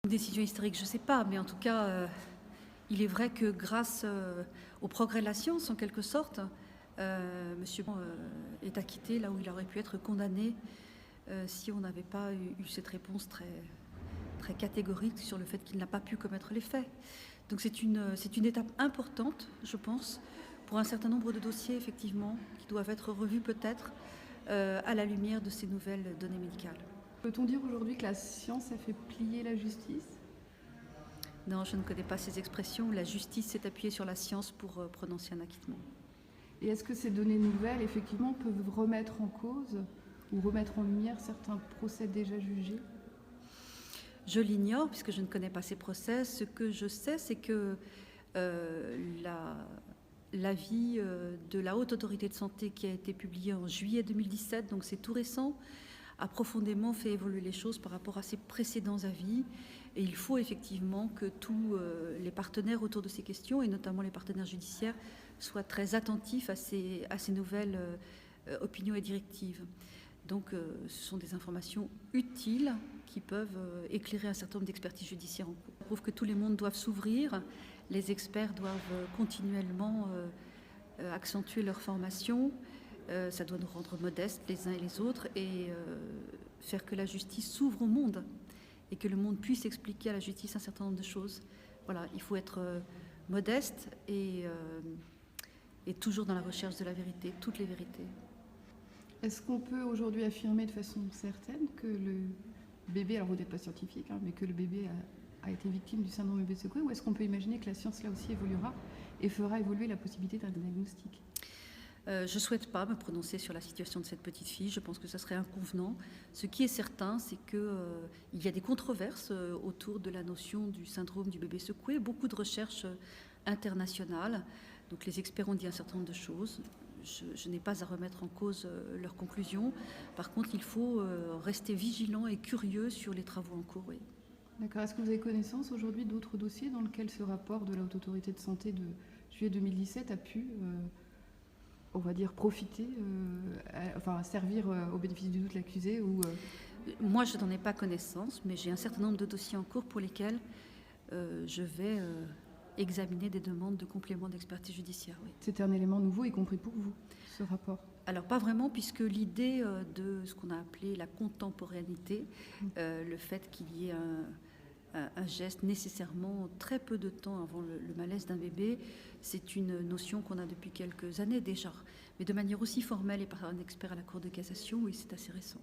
Une décision historique, je ne sais pas, mais en tout cas, il est vrai que grâce au progrès de la science, en quelque sorte, Monsieur est acquitté là où il aurait pu être condamné si on n'avait pas eu cette réponse très catégorique sur le fait qu'il n'a pas pu commettre les faits. Donc c'est une étape importante, je pense, pour un certain nombre de dossiers, effectivement, qui doivent être revus peut-être à la lumière de ces nouvelles données médicales. Peut-on dire aujourd'hui que la science a fait plier la justice? Non, je ne connais pas ces expressions. La justice s'est appuyée sur la science pour prononcer un acquittement. Et est-ce que ces données nouvelles, effectivement, peuvent remettre en cause ou remettre en lumière certains procès déjà jugés? Je l'ignore puisque je ne connais pas ces procès. Ce que je sais, c'est que l'avis de la Haute Autorité de Santé qui a été publié en juillet 2017, donc c'est tout récent, a profondément fait évoluer les choses par rapport à ses précédents avis. Et il faut effectivement que tous les partenaires autour de ces questions, et notamment les partenaires judiciaires, soient très attentifs à ces nouvelles opinions et directives. Donc ce sont des informations utiles qui peuvent éclairer un certain nombre d'expertises judiciaires en cours. Ça prouve que tous les mondes doivent s'ouvrir, les experts doivent continuellement accentuer leur formation, ça doit nous rendre modestes les uns et les autres et faire que la justice s'ouvre au monde et que le monde puisse expliquer à la justice un certain nombre de choses. Voilà, il faut être modeste et toujours dans la recherche de la vérité, toutes les vérités. Est-ce qu'on peut aujourd'hui affirmer de façon certaine que le bébé, alors vous n'êtes pas scientifique, mais que le bébé a été victime du syndrome bébé secoué, ou est-ce qu'on peut imaginer que la science là aussi évoluera et fera évoluer la possibilité d'un diagnostic? Je ne souhaite pas me prononcer sur la situation de cette petite fille. Je pense que ça serait inconvenant. Ce qui est certain, c'est qu'il y a des controverses autour de la notion du syndrome du bébé secoué. Beaucoup de recherches internationales. Donc les experts ont dit un certain nombre de choses. Je n'ai pas à remettre en cause leurs conclusions. Par contre, il faut rester vigilant et curieux sur les travaux en cours. Oui. D'accord. Est-ce que vous avez connaissance aujourd'hui d'autres dossiers dans lesquels ce rapport de la Haute Autorité de Santé de juillet 2017 a pu on va dire profiter, servir au bénéfice du doute l'accusé ou Moi, je n'en ai pas connaissance, mais j'ai un certain nombre de dossiers en cours pour lesquels je vais examiner des demandes de complément d'expertise judiciaire. Oui. C'était un élément nouveau, y compris pour vous, ce rapport? Alors pas vraiment, puisque l'idée de ce qu'on a appelé la contemporanéité, le fait qu'il y ait un geste nécessairement très peu de temps avant le malaise d'un bébé, c'est une notion qu'on a depuis quelques années déjà. Mais de manière aussi formelle et par un expert à la Cour de cassation, oui, c'est assez récent.